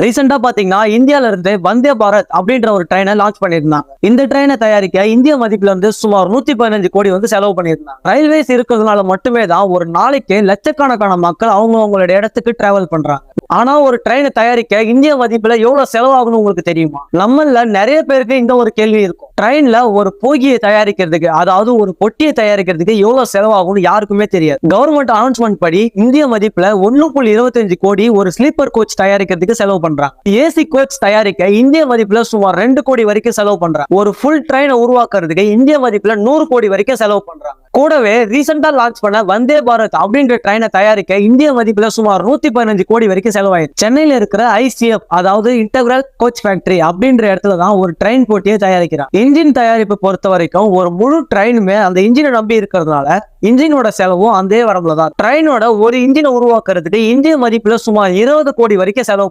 ரீசெண்டா பாத்தீங்கன்னா இந்தியால இருந்து வந்தே பாரத் அப்படின்ற ஒரு ட்ரெயினை லான்ச் பண்ணியிருந்தாங்க. இந்த ட்ரெயினை தயாரிக்க இந்திய மதிப்புல இருந்து சுமார் 115 கோடி செலவு பண்ணியிருந்தாங்க. ரயில்வேஸ் இருக்கிறதுனால மட்டுமே தான் ஒரு நாளைக்கு லட்சக்கணக்கான மக்கள் அவங்களோட இடத்துக்கு டிராவல் பண்றாங்க. ஆனா ஒரு ட்ரெயினை தயாரிக்க இந்திய மதிப்புல எவ்வளவு செலவாகணும் உங்களுக்கு தெரியுமா? நம்மள நிறைய பேருக்கு இந்த ஒரு கேள்வி இருக்கும். ட்ரெயின்ல ஒரு போகியை தயாரிக்கிறதுக்கு, அதாவது ஒரு பொட்டியை தயாரிக்கிறதுக்கு எவ்வளவு செலவாகும்னு யாருக்குமே தெரியாது. கவர்மெண்ட் அனௌன்ஸ்மெண்ட் படி இந்திய மதிப்புல 1.25 கோடி ஒரு ஸ்லீப்பர் கோச் தயாரிக்கிறதுக்கு செலவு பண்றாங்க. ஏசி கோச் தயாரிக்க இந்திய மதிப்புல சுமார் 2 கோடி வரைக்கும் செலவு பண்றாங்க. ஒரு ஃபுல் ட்ரெயினை உருவாக்குறதுக்கு இந்திய மதிப்புல 100 கோடி வரைக்கும் செலவு பண்றாங்க. கூடவே ரீசெண்டா லான்ச் பண்ண வந்தே பாரத் அப்படின்ற ட்ரெயினை தயாரிக்க இந்திய மதிப்புல சுமார் 115 கோடி வரைக்கும் செலவாயிருக்கு. சென்னையில இருக்கிற ஐசிஎஃப், அதாவது இன்டெகிரல் கோச் ஃபேக்டரி அப்படின்ற இடத்துல தான் ஒரு ட்ரெயின் போட்டியை தயாரிக்கிறாங்க. இன்ஜின் தயாரிப்பு பொறுத்த வரைக்கும் ஒரு முழு ட்ரெயினுமே அந்த இன்ஜினை நம்பி இருக்கிறதுனால இன்ஜினோட செலவும் அதே வரம்புல தான். ட்ரெயினோட ஒரு இன்ஜினை உருவாக்குறதுக்கு இந்திய மதிப்புல சுமார் 20 கோடி வரைக்கும் செலவு